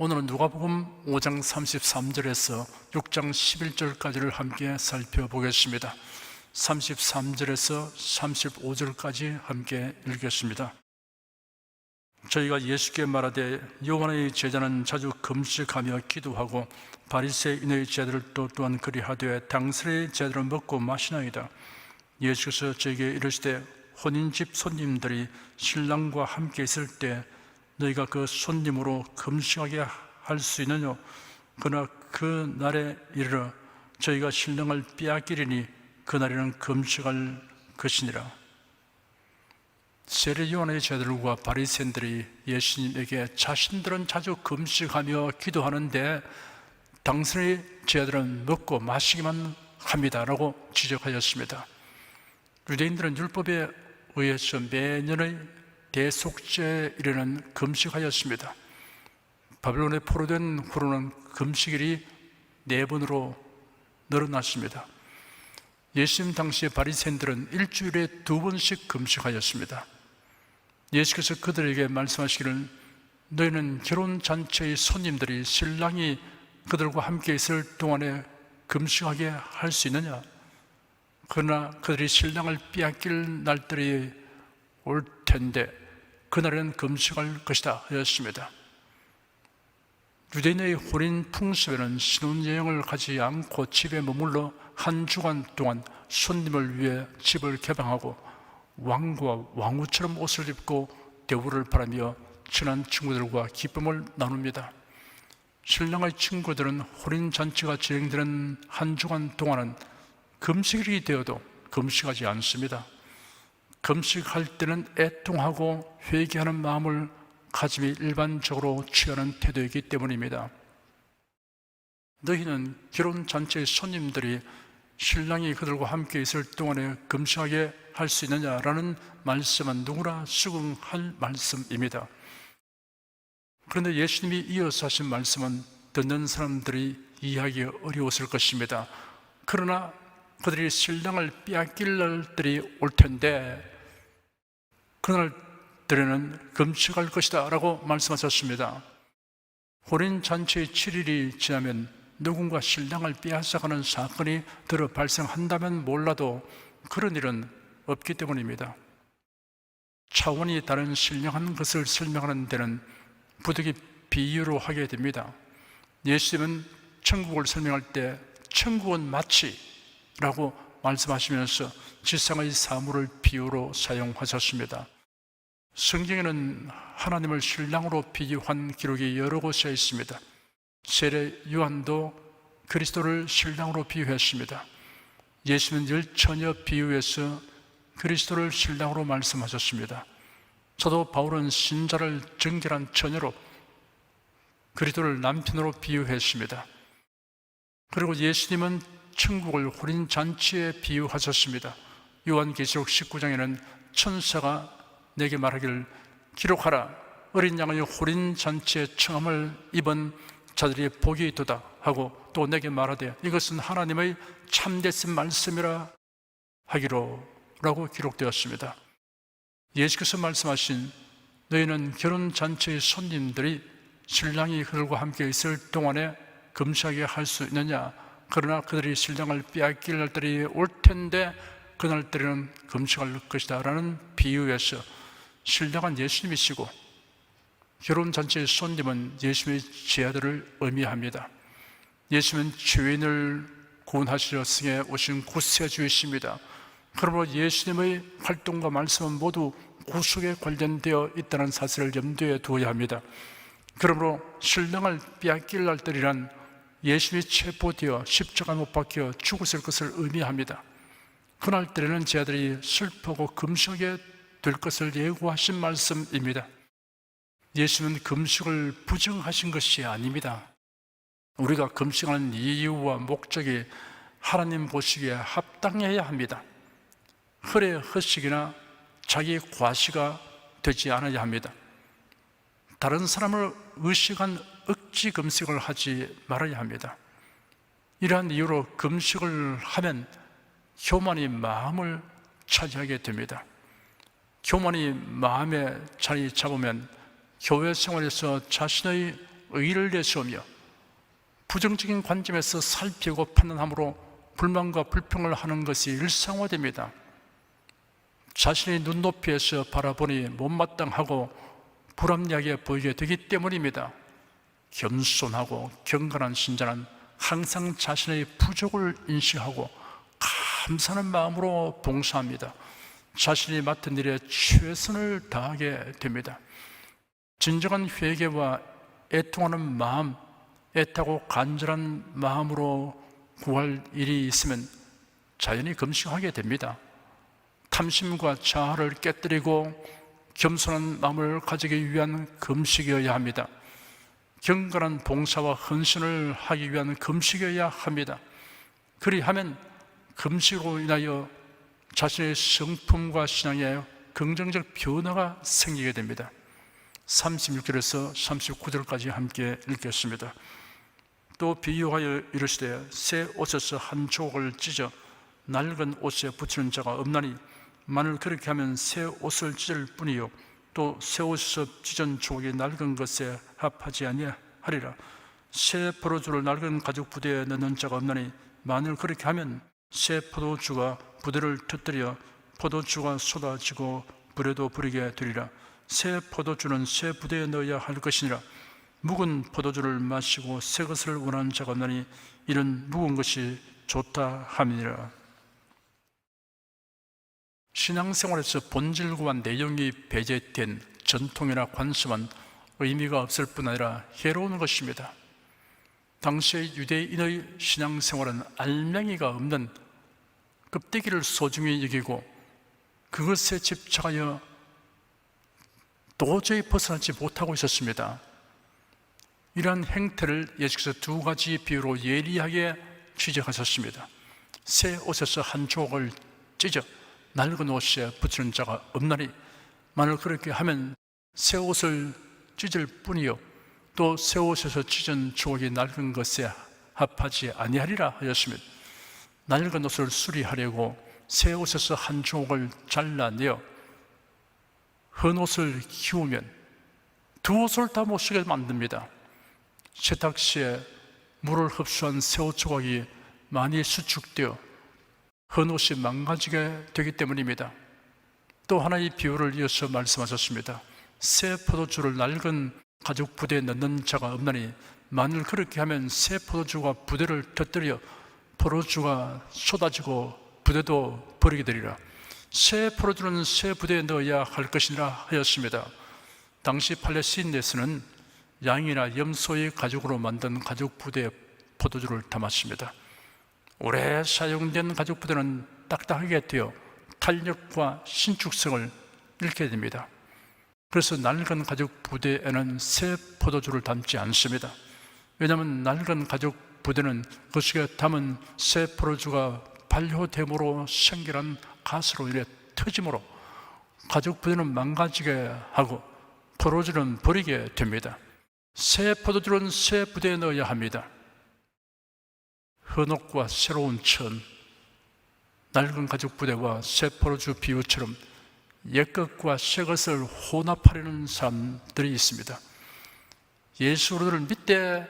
오늘은 누가복음 5장 33절에서 6장 11절까지를 함께 살펴보겠습니다. 33절에서 35절까지 함께 읽겠습니다. 저희가 예수께 말하되 요한의 제자는 자주 금식하며 기도하고 바리새인의 제자들도 또한 그리하되 당신의 제자들은 먹고 마시나이다. 예수께서 저에게 이르시되 혼인집 손님들이 신랑과 함께 있을 때 너희가 그 손님으로 금식하게 할 수 있느냐? 그러나 그 날에 이르러 저희가 신랑을 빼앗기리니 그날에는 금식할 것이니라. 세례 요한의 제자들과 바리새인들이 예수님에게 자신들은 자주 금식하며 기도하는데 당신의 제자들은 먹고 마시기만 합니다라고 지적하였습니다. 유대인들은 율법에 의해서 매년의 대속죄에 이르는 금식하였습니다. 바벨론에 포로된 후로는 금식일이 4번으로 늘어났습니다. 예수님 당시의 바리새인들은 일주일에 2번씩 금식하였습니다. 예수께서 그들에게 말씀하시기를 너희는 결혼잔치의 손님들이 신랑이 그들과 함께 있을 동안에 금식하게 할 수 있느냐? 그러나 그들이 신랑을 빼앗길 날들이 올 텐데 그날에는 금식할 것이다 하였습니다. 유대인의 혼인 풍습에는 신혼여행을 가지 않고 집에 머물러 한 주간 동안 손님을 위해 집을 개방하고 왕과 왕후처럼 옷을 입고 대우를 바라며 친한 친구들과 기쁨을 나눕니다. 신랑의 친구들은 혼인잔치가 진행되는 한 주간 동안은 금식일이 되어도 금식하지 않습니다. 금식할 때는 애통하고 회개하는 마음을 가짐이 일반적으로 취하는 태도이기 때문입니다. 너희는 결혼잔치의 손님들이 신랑이 그들과 함께 있을 동안에 금식하게 할 수 있느냐라는 말씀은 누구나 수긍할 말씀입니다. 그런데 예수님이 이어서 하신 말씀은 듣는 사람들이 이해하기 어려웠을 것입니다. 그러나 그들이 신랑을 빼앗길 날들이 올 텐데 그날들에는 금식할 것이다 라고 말씀하셨습니다. 혼인잔치의 7일이 지나면 누군가 신랑을 빼앗아가는 사건이 들어 발생한다면 몰라도 그런 일은 없기 때문입니다. 차원이 다른 신령한 것을 설명하는 데는 부득이 비유로 하게 됩니다. 예수님은 천국을 설명할 때 천국은 마치 라고 말씀하시면서 지상의 사물을 비유로 사용하셨습니다. 성경에는 하나님을 신랑으로 비유한 기록이 여러 곳에 있습니다. 세례 요한도 그리스도를 신랑으로 비유했습니다. 예수는 늘 처녀 비유에서 그리스도를 신랑으로 말씀하셨습니다. 사도 바울은 신자를 정결한 처녀로 그리스도를 남편으로 비유했습니다. 그리고 예수님은 천국을 혼인잔치에 비유하셨습니다. 요한계시록 19장에는 천사가 내게 말하기를 기록하라 어린 양의 혼인잔치에 청함을 입은 자들이 복이 있도다 하고 또 내게 말하되 이것은 하나님의 참되신 말씀이라 하기로 라고 기록되었습니다. 예수께서 말씀하신 너희는 결혼잔치의 손님들이 신랑이 그들과 함께 있을 동안에 금식하게 할 수 있느냐? 그러나 그들이 신랑을 빼앗길 날들이 올 텐데 그날들에는 금식할 것이다 라는 비유에서 신랑은 예수님이시고 결혼잔치의 손님은 예수님의 제자들을 의미합니다. 예수님은 죄인을 구원하시려 승에 오신 구세주이십니다. 그러므로 예수님의 활동과 말씀은 모두 구속에 관련되어 있다는 사실을 염두에 두어야 합니다. 그러므로 신랑을 빼앗길 날들이란 예수님이 체포되어 십자가 못 박혀 죽으실 것을 의미합니다. 그날들에는 제자들이 슬프고 금식하게 될 것을 예고하신 말씀입니다. 예수는 금식을 부정하신 것이 아닙니다. 우리가 금식하는 이유와 목적이 하나님 보시기에 합당해야 합니다. 헐의 허식이나 자기 과시가 되지 않아야 합니다. 다른 사람을 의식한 억지 금식을 하지 말아야 합니다. 이러한 이유로 금식을 하면 교만이 마음을 차지하게 됩니다. 교만이 마음에 자리 잡으면 교회 생활에서 자신의 의의를 내세우며 부정적인 관점에서 살피고 판단함으로 불만과 불평을 하는 것이 일상화됩니다. 자신의 눈높이에서 바라보니 못마땅하고 불합리하게 보이게 되기 때문입니다. 겸손하고 경건한 신자는 항상 자신의 부족을 인식하고 감사하는 마음으로 봉사합니다. 자신이 맡은 일에 최선을 다하게 됩니다. 진정한 회개와 애통하는 마음, 애타고 간절한 마음으로 구할 일이 있으면 자연히 금식하게 됩니다. 탐심과 자아를 깨뜨리고 겸손한 마음을 가지기 위한 금식이어야 합니다. 경건한 봉사와 헌신을 하기 위한 금식이어야 합니다. 그리하면 금식으로 인하여 자신의 성품과 신앙에 긍정적 변화가 생기게 됩니다. 36절에서 39절까지 함께 읽겠습니다. 또 비유하여 이르시되 새 옷에서 한 조각을 찢어 낡은 옷에 붙이는 자가 없나니 만일 그렇게 하면 새 옷을 찢을 뿐이요 또 새 옷에서 찢은 조각이 낡은 것에 합하지 아니하리라. 새 포도주를 낡은 가죽 부대에 넣는 자가 없나니 만일 그렇게 하면 새 포도주가 부대를 터뜨려 포도주가 쏟아지고 불에도 버리게 되리라. 새 포도주는 새 부대에 넣어야 할 것이니라. 묵은 포도주를 마시고 새 것을 원하는 자가 없나니 이는 묵은 것이 좋다 함이니라. 신앙생활에서 본질과 내용이 배제된 전통이나 관습은 의미가 없을 뿐 아니라 해로운 것입니다. 당시의 유대인의 신앙생활은 알맹이가 없는 껍데기를 소중히 여기고 그것에 집착하여 도저히 벗어나지 못하고 있었습니다. 이러한 행태를 예수께서 두 가지 비유로 예리하게 지적하셨습니다. 새 옷에서 한 조각을 찢어 낡은 옷에 붙이는 자가 없나니 만일 그렇게 하면 새 옷을 찢을 뿐이요 또 새 옷에서 찢은 조각이 낡은 것에 합하지 아니하리라 하였습니다. 낡은 옷을 수리하려고 새 옷에서 한 조각을 잘라내어 헌 옷을 키우면 두 옷을 다 못 쓰게 만듭니다. 세탁시에 물을 흡수한 새 옷 조각이 많이 수축되어 헌 옷이 망가지게 되기 때문입니다. 또 하나의 비유를 이어서 말씀하셨습니다. 새 포도주를 낡은 가죽 부대에 넣는 자가 없나니 만일 그렇게 하면 새 포도주가 부대를 터뜨려 포도주가 쏟아지고 부대도 버리게 되리라. 새 포도주는 새 부대에 넣어야 할 것이라 하였습니다. 당시 팔레스타인에서는 양이나 염소의 가죽으로 만든 가죽 부대에 포도주를 담았습니다. 오래 사용된 가죽 부대는 딱딱하게 되어 탄력과 신축성을 잃게 됩니다. 그래서 낡은 가죽 부대에는 새 포도주를 담지 않습니다. 왜냐하면 낡은 가죽 부대는 그 속에 담은 새 포도주가 발효됨으로 생겨난 가스로 인해 터짐으로 가죽 부대는 망가지게 하고 포도주는 버리게 됩니다. 새 포도주는 새 부대에 넣어야 합니다. 헌옷과 새로운 천, 낡은 가죽 부대와 새 포도주 비유처럼 옛것과 새것을 혼합하려는 사람들이 있습니다. 예수를 믿되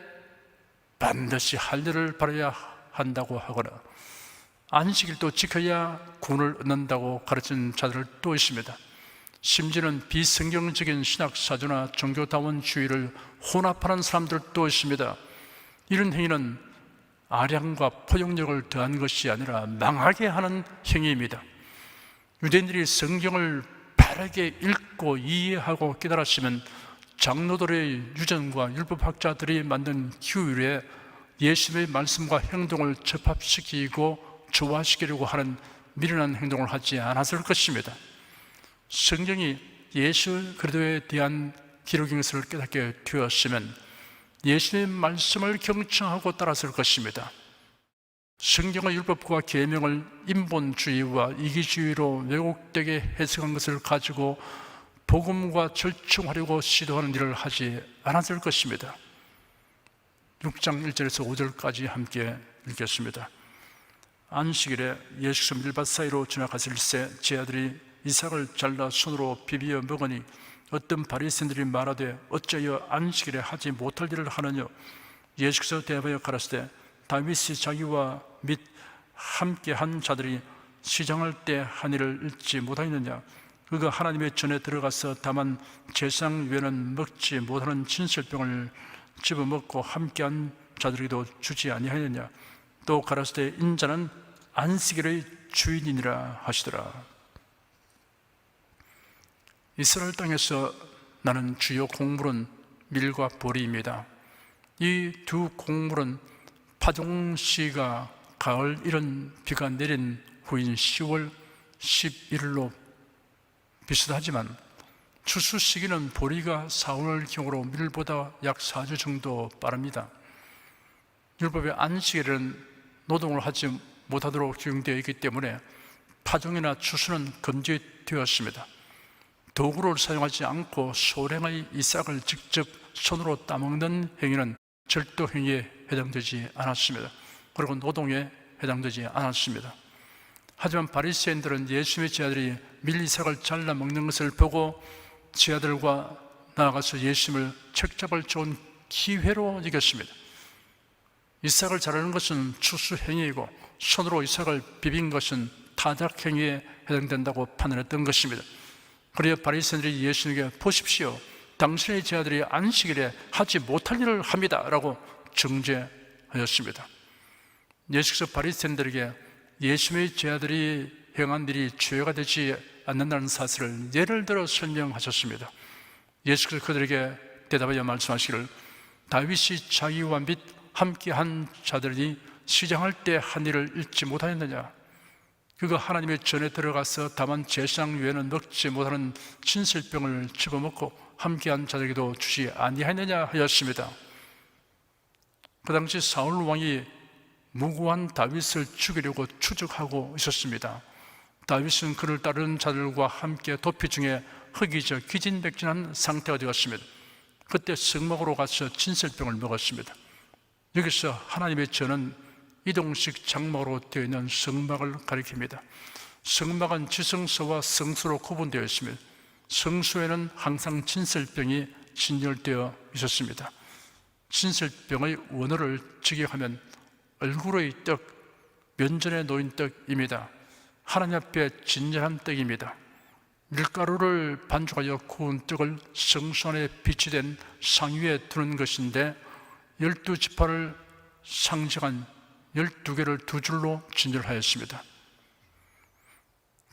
반드시 할 일을 바라야 한다고 하거나 안식일도 지켜야 구원을 얻는다고 가르치는 자들 또 있습니다. 심지어는 비성경적인 신학사조나 종교다원주의를 혼합하는 사람들도 있습니다. 이런 행위는 아량과 포용력을 더한 것이 아니라 망하게 하는 행위입니다. 유대인들이 성경을 바르게 읽고 이해하고 깨달았으면 장로들의 유전과 율법학자들이 만든 규율에 예수님의 말씀과 행동을 접합시키고 조화시키려고 하는 미련한 행동을 하지 않았을 것입니다. 성경이 예수 그리스도에 대한 기록인 것을 깨닫게 되었으면 예수님의 말씀을 경청하고 따랐을 것입니다. 성경의 율법과 계명을 인본주의와 이기주의로 왜곡되게 해석한 것을 가지고 복음과 절충하려고 시도하는 일을 하지 않았을 것입니다. 6장 1절에서 5절까지 함께 읽겠습니다. 안식일에 예수께서 밀밭 사이로 지나가실새 제 아들이 이삭을 잘라 손으로 비비어 먹으니 어떤 바리새인들이 말하되 어찌하여 안식일에 하지 못할 일을 하느냐. 예수께서 대답하여 가라사대 다윗이 자기와 및 함께 한 자들이 시장할 때 한 일을 잊지 못하였느냐. 그가 하나님의 전에 들어가서 다만 제사장 외에는 먹지 못하는 진설병을 집어먹고 함께한 자들에게도 주지 아니하였느냐. 또 가라사대 인자는 안식일의 주인이니라 하시더라. 이스라엘 땅에서 나는 주요 곡물은 밀과 보리입니다. 이 두 곡물은 파종시가 가을 이른 비가 내린 후인 10월 11일로 비슷하지만 추수 시기는 보리가 4월경으로 밀보다 약 4주 정도 빠릅니다. 율법의 안식일은 노동을 하지 못하도록 규정되어 있기 때문에 파종이나 추수는 금지되었습니다. 도구를 사용하지 않고 소량의 이삭을 직접 손으로 따먹는 행위는 절도 행위에 해당되지 않았습니다. 그리고 노동에 해당되지 않았습니다. 하지만 바리새인들은 예수님의 제자들이 밀이삭을 잘라 먹는 것을 보고 제자들과 나아가서 예수님을 책잡을 좋은 기회로 여겼습니다. 이삭을 자르는 것은 추수 행위이고 손으로 이삭을 비빈 것은 타작 행위에 해당된다고 판단했던 것입니다. 그래야 바리새인들이 예수님에게 보십시오, 당신의 제자들이 안식일에 하지 못할 일을 합니다 라고 정죄하였습니다. 예수께서 바리새인들에게 예수님의 제자들이 행한 일이 죄가 되지 않는다는 사실을 예를 들어 설명하셨습니다. 예수께서 그들에게 대답하여 말씀하시기를 다윗이 자기와 및 함께한 자들이 시장할 때 한 일을 잊지 못하였느냐. 그가 하나님의 전에 들어가서 다만 제사장 외에는 먹지 못하는 진설병을 집어먹고 함께한 자들에게도 주지 아니하였느냐 하였습니다. 그 당시 사울 왕이 무고한 다윗을 죽이려고 추적하고 있었습니다. 다윗은 그를 따르는 자들과 함께 도피 중에 흙이져 기진백진한 상태가 되었습니다. 그때 성막으로 가서 진설병을 먹었습니다. 여기서 하나님의 전은 이동식 장막으로 되어 있는 성막을 가리킵니다. 성막은 지성소와 성소로 구분되어 있습니다. 성소에는 항상 진설병이 진열되어 있었습니다. 진설병의 원어를 직역하면 얼굴의 떡, 면전에 놓인 떡입니다. 하나님 앞에 진열한 떡입니다. 밀가루를 반죽하여 구운 떡을 성소 안에 비치된 상 위에 두는 것인데 12지파를 상징한 12개를 두 줄로 진열하였습니다.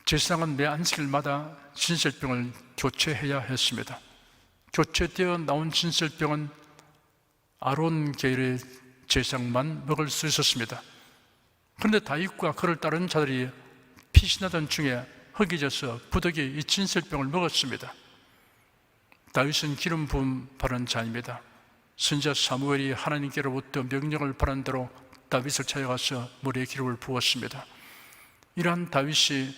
제사장은 매 안식일마다 진설병을 교체해야 했습니다. 교체되어 나온 진설병은 아론 계열의 제사장만 먹을 수 있었습니다. 그런데 다윗과 그를 따른 자들이 피신하던 중에 흙이져서 부득이 이 진설병을 먹었습니다. 다윗은 기름 부음 바른 자입니다. 선지자 사무엘이 하나님께로부터 명령을 받은 대로 다윗을 찾아가서 머리에 기름을 부었습니다. 이러한 다윗이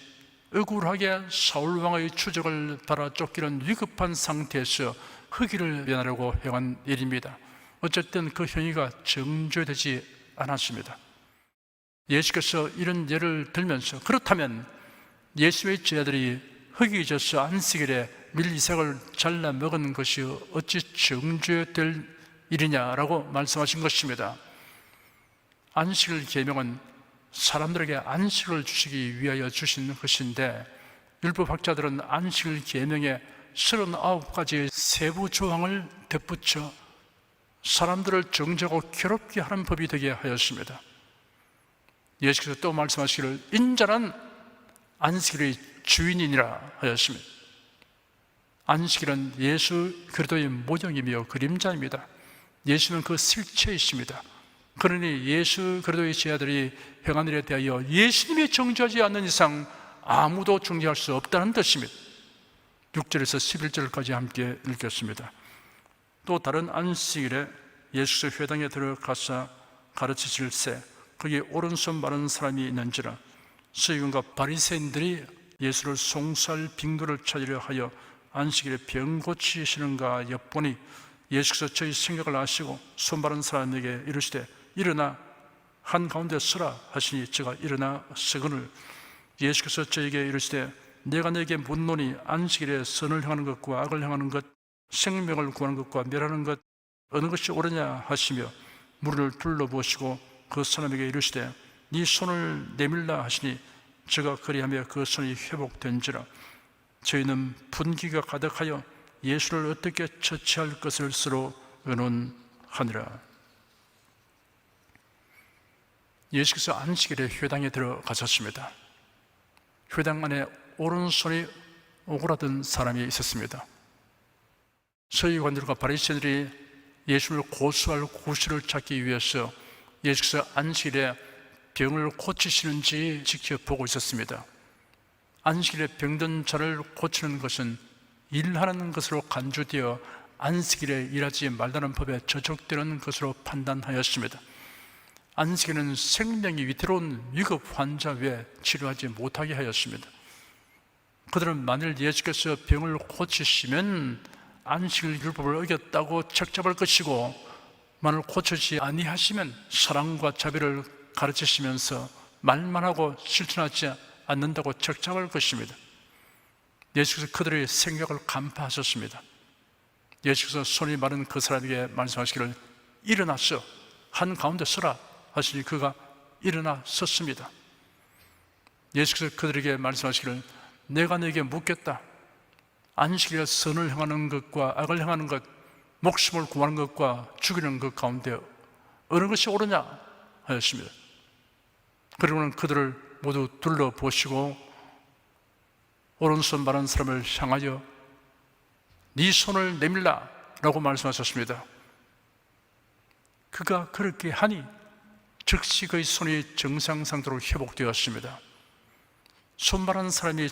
억울하게 사울왕의 추적을 받아 쫓기는 위급한 상태에서 흑의를 면하려고 행한 일입니다. 어쨌든 그 행위가 정죄되지 않았습니다. 예수께서 이런 예를 들면서 그렇다면 예수의 제자들이 흙이 져서 안식일에 밀이삭을 잘라 먹은 것이 어찌 정죄될 일이냐라고 말씀하신 것입니다. 안식일 계명은 사람들에게 안식을 주시기 위하여 주신 것인데 율법학자들은 안식일 계명에 39가지의 세부 조항을 덧붙여 사람들을 정죄하고 괴롭게 하는 법이 되게 하였습니다. 예수께서 또 말씀하시기를 인자는 안식일의 주인이니라 하였습니다. 안식일은 예수 그리스도의 모형이며 그림자입니다. 예수는 그 실체이십니다. 그러니 예수 그리스도의 제자들이 행한 일에 대하여 예수님이 정죄하지 않는 이상 아무도 정죄할 수 없다는 뜻입니다. 6절에서 11절까지 함께 읽겠습니다. 또 다른 안식일에 예수께서 회당에 들어가사 가르치실세 거기에 오른손 마른 사람이 있는지라 서기관과 바리새인들이 예수를 송사할 빙도를 찾으려 하여 안식일에 병 고치시는가 엿보니 예수께서 저희 생각을 아시고 손 마른 사람에게 이르시되 일어나 한가운데 서라 하시니 저가 일어나 서거늘 예수께서 저에게 이르시되 내가 너에게 묻노니 안식일에 선을 행하는 것과 악을 행하는 것, 생명을 구하는 것과 멸하는 것 어느 것이 옳으냐 하시며 물을 둘러보시고 그 사람에게 이르시되 네 손을 내밀라 하시니 저가 그리하며 그 손이 회복된지라. 저희는 분기가 가득하여 예수를 어떻게 처치할 것을 서로 의논하니라. 예수께서 안식일에 회당에 들어가셨습니다. 회당 안에 오른손이 오그라든 사람이 있었습니다. 서기관들과 바리새인들이 예수를 고소할 구실을 찾기 위해서 예수께서 안식일에 병을 고치시는지 지켜보고 있었습니다. 안식일에 병든 자를 고치는 것은 일하는 것으로 간주되어 안식일에 일하지 말라는 법에 저촉되는 것으로 판단하였습니다. 안식일은 생명이 위태로운 위급 환자 외에 치료하지 못하게 하였습니다. 그들은 만일 예수께서 병을 고치시면 안식일 율법을 어겼다고 책잡을 것이고, 만일 고치지 아니하시면 사랑과 자비를 가르치시면서 말만 하고 실천하지 않는다고 책잡을 것입니다. 예수께서 그들의 생각을 간파하셨습니다. 예수께서 손이 마른 그 사람에게 말씀하시기를 일어나서 한가운데 서라 하시니 그가 일어나 섰습니다. 예수께서 그들에게 말씀하시기를 내가 너에게 묻겠다. 안식일에 선을 행하는 것과 악을 행하는 것, 목숨을 구하는 것과 죽이는 것 가운데 어느 것이 옳으냐 하였습니다. 그리고는 그들을 모두 둘러보시고 오른손 마른 사람을 향하여 네 손을 내밀라 라고 말씀하셨습니다. 그가 그렇게 하니 즉시 그의 손이 정상 상태로 회복되었습니다. 손 마른 사람이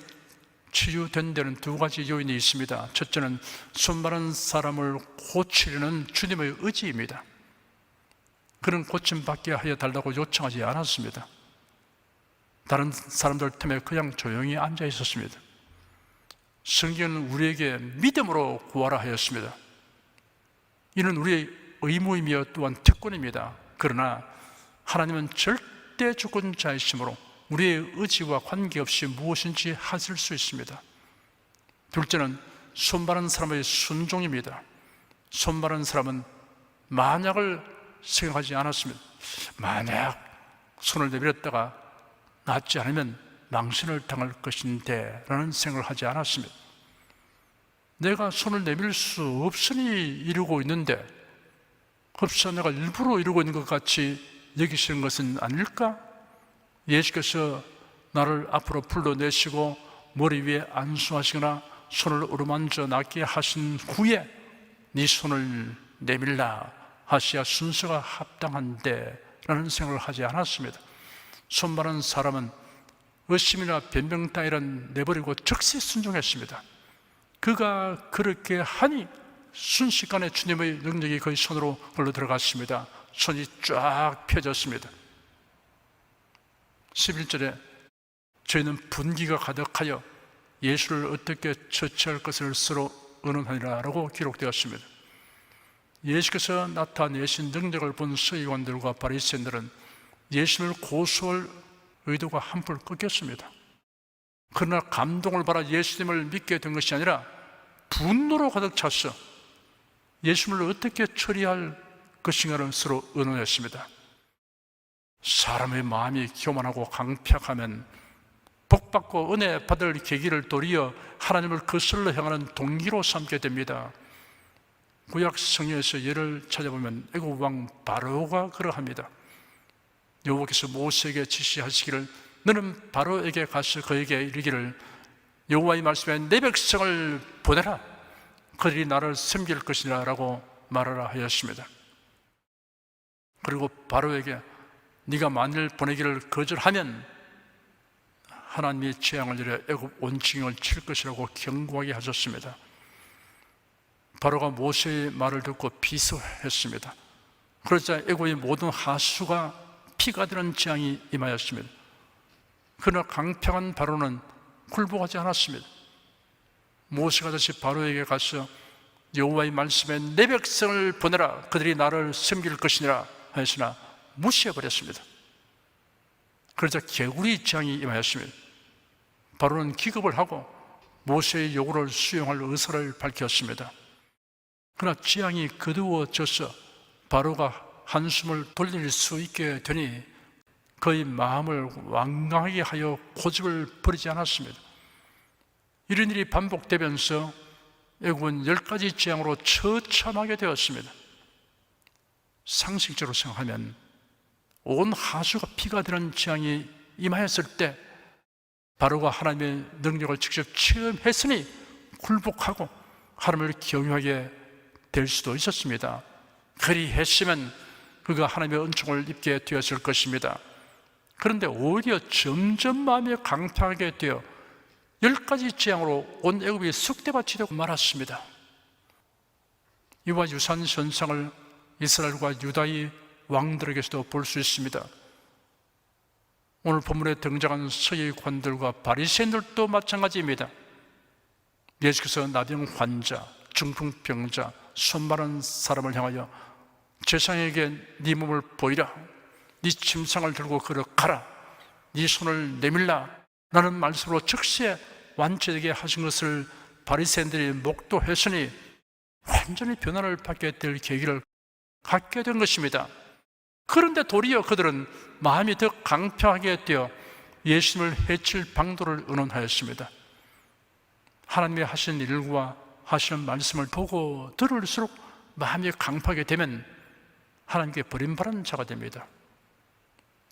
치유된 데는 두 가지 요인이 있습니다. 첫째는 손 마른 사람을 고치려는 주님의 의지입니다. 그는 고침받게 하여 달라고 요청하지 않았습니다. 다른 사람들 틈에 그냥 조용히 앉아 있었습니다. 성경은 우리에게 믿음으로 구하라 하였습니다. 이는 우리의 의무이며 또한 특권입니다. 그러나 하나님은 절대 주권자이시므로 우리의 의지와 관계없이 무엇인지 하실 수 있습니다. 둘째는 손 마른 사람의 순종입니다. 손 마른 사람은 만약을 생각하지 않았습니다. 만약 손을 내밀었다가 낫지 않으면 망신을 당할 것인데 라는 생각을 하지 않았습니다. 내가 손을 내밀 수 없으니 이루고 있는데 흡사 내가 일부러 이루고 있는 것 같이 여기시는 것은 아닐까? 예수께서 나를 앞으로 불러내시고 머리 위에 안수하시거나 손을 어루만져 낫게 하신 후에 네 손을 내밀라 하시야 순서가 합당한데 라는 생각을 하지 않았습니다. 손 마른 사람은 의심이나 변명 따위는 내버리고 즉시 순종했습니다. 그가 그렇게 하니 순식간에 주님의 능력이 그의 손으로 흘러 들어갔습니다. 손이 쫙 펴졌습니다. 11절에 저희는 분기가 가득하여 예수를 어떻게 처치할 것을 서로 의논하니라 라고 기록되었습니다. 예수께서 나타내신 능력을 본 서기관들과 바리새인들은 예수를 고소할 의도가 한풀 꺾였습니다. 그러나 감동을 받아 예수님을 믿게 된 것이 아니라 분노로 가득 찼어 예수님을 어떻게 처리할 것인가를 서로 의논했습니다. 사람의 마음이 교만하고 강팍하면 복받고 은혜 받을 계기를 도리어 하나님을 거슬러 향하는 동기로 삼게 됩니다. 구약 성경에서 예를 찾아보면 애굽 왕 바로가 그러합니다. 여호와께서 모세에게 지시하시기를 너는 바로에게 가서 그에게 이르기를 여호와의 말씀에 내 백성을 보내라 그들이 나를 섬길 것이라 라고 말하라 하였습니다. 그리고 바로에게 네가 만일 보내기를 거절하면 하나님이 재앙을 내려 애굽 온 징을 칠 것이라고 경고하게 하셨습니다. 바로가 모세의 말을 듣고 비소했습니다. 그러자 애굽의 모든 하수가 피가 되는 재앙이 임하였습니다. 그러나 강평한 바로는 굴복하지 않았습니다. 모세가 다시 바로에게 가서 여호와의 말씀에 내 백성을 보내라 그들이 나를 섬길 것이니라 하였으나 무시해버렸습니다. 그러자 개구리 재앙이 임하였습니다. 바로는 기겁을 하고 모세의 요구를 수용할 의사를 밝혔습니다. 그러나 지향이 거두어져서 바로가 한숨을 돌릴 수 있게 되니 그의 마음을 완강하게 하여 고집을 버리지 않았습니다. 이런 일이 반복되면서 애굽은 10가지 재앙으로 처참하게 되었습니다. 상식적으로 생각하면 온 하수가 피가 되는 재앙이 임하였을 때 바로가 하나님의 능력을 직접 체험했으니 굴복하고 하나님을 경유하게 될 수도 있었습니다. 그리 했으면 그가 하나님의 은총을 입게 되었을 것입니다. 그런데 오히려 점점 마음이 강팍하게 되어 10가지 재앙으로 온 애굽이 쑥대밭이 되고 말았습니다. 이와 유사한 현상을 이스라엘과 유다의 왕들에게서도 볼 수 있습니다. 오늘 본문에 등장한 서기관들과 바리새인들도 마찬가지입니다. 예수께서 나병 환자, 중풍병자, 손 마른 사람을 향하여 제사장에게 네 몸을 보이라, 네 침상을 들고 걸어가라, 네 손을 내밀라 라는 말씀으로 즉시 완치되게 하신 것을 바리새인들이 목도했으니 완전히 변화를 받게 될 계기를 갖게 된 것입니다. 그런데 도리어 그들은 마음이 더 강팍하게 되어 예수님을 해칠 방도를 의논하였습니다. 하나님이 하신 일과 하시는 말씀을 보고 들을수록 마음이 강팍하게 되면 하나님께 버림받은 자가 됩니다.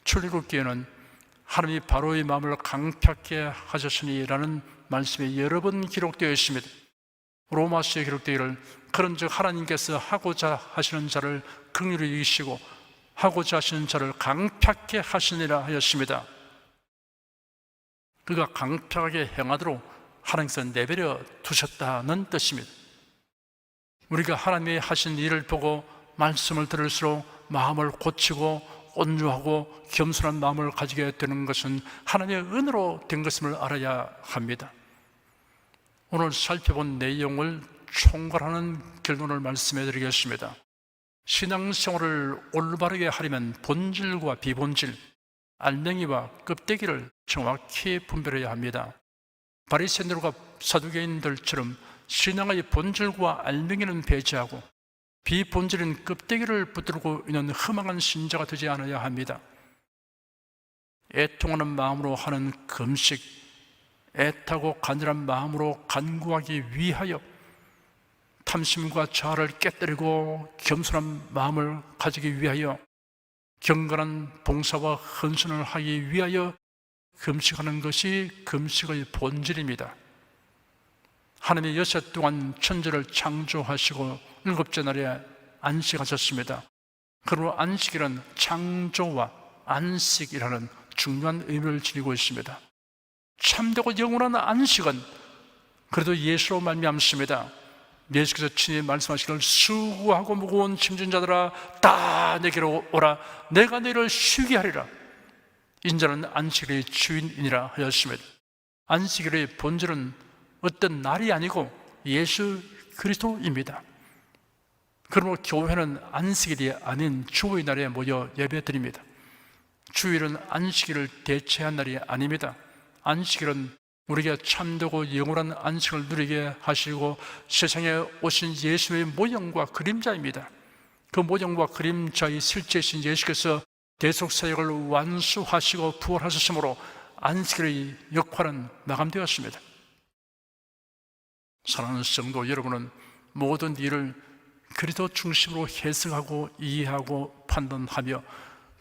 출애굽기에는 하나님이 바로의 마음을 강팍하게 하셨으니 라는 말씀이 여러 번 기록되어 있습니다. 로마서에 기록되기를 그런즉 하나님께서 하고자 하시는 자를 긍휼히 여기시고 하고자 하시는 자를 강팍하게 하시니라 하였습니다. 그가 강팍하게 행하도록 하나님께서 내버려 두셨다는 뜻입니다. 우리가 하나님이 하신 일을 보고 말씀을 들을수록 마음을 고치고 온유하고 겸손한 마음을 가지게 되는 것은 하나님의 은혜로 된 것임을 알아야 합니다. 오늘 살펴본 내용을 총괄하는 결론을 말씀해 드리겠습니다. 신앙생활을 올바르게 하려면 본질과 비본질, 알맹이와 껍데기를 정확히 분별해야 합니다. 바리새인들과 사두개인들처럼 신앙의 본질과 알맹이는 배제하고 비본질인 껍데기를 붙들고 있는 허망한 신자가 되지 않아야 합니다. 애통하는 마음으로 하는 금식, 애타고 간절한 마음으로 간구하기 위하여 탐심과 자아를 깨뜨리고 겸손한 마음을 가지기 위하여 경건한 봉사와 헌신을 하기 위하여 금식하는 것이 금식의 본질입니다. 하나님이 여섯 동안 천지를 창조하시고 일곱째 날에 안식하셨습니다. 그러므로 안식이란 창조와 안식이라는 중요한 의미를 지니고 있습니다. 참되고 영원한 안식은 그래도 예수로 말미암습니다. 예수께서 친히 말씀하시기를 수고하고 무거운 짐진 자들아 다 내게로 오라, 내가 너희를 쉬게 하리라. 인자는 안식일의 주인이니라 하였습니다. 안식일의 본질은 어떤 날이 아니고 예수 그리스도입니다. 그러므로 교회는 안식일이 아닌 주의 날에 모여 예배드립니다. 주일은 안식일을 대체한 날이 아닙니다. 안식일은 우리에게 참되고 영원한 안식을 누리게 하시고 세상에 오신 예수의 모형과 그림자입니다. 그 모형과 그림자의 실제이신 예수께서 대속사역을 완수하시고 부활하셨으므로 안식일의 역할은 마감되었습니다. 사랑하는 성도 여러분은 모든 일을 그리스도 중심으로 해석하고 이해하고 판단하며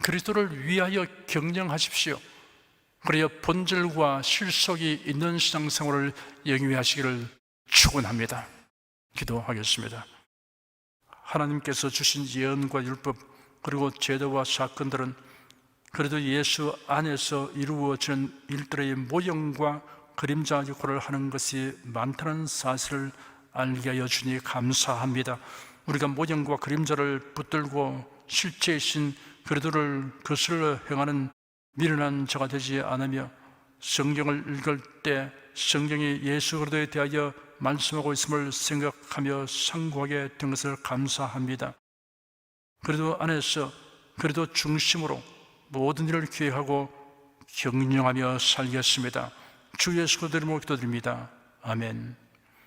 그리스도를 위하여 경영하십시오. 그래야 본질과 실속이 있는 신앙생활을 영위하시기를 축원합니다. 기도하겠습니다. 하나님께서 주신 예언과 율법 그리고 제도와 사건들은 그래도 예수 안에서 이루어지는 일들의 모형과 그림자 역할을 하는 것이 많다는 사실을 알게 하여 주니 감사합니다. 우리가 모형과 그림자를 붙들고 실제이신 그리스도를 거슬러 행하는 미련한 자가 되지 않으며 성경을 읽을 때 성경이 예수 그리스도에 대하여 말씀하고 있음을 생각하며 상고하게 된 것을 감사합니다. 그리스도 안에서 그리스도 중심으로 모든 일을 기획하고 경영하며 살겠습니다. 주 예수 그리스도 이름으로 기도드립니다. 아멘.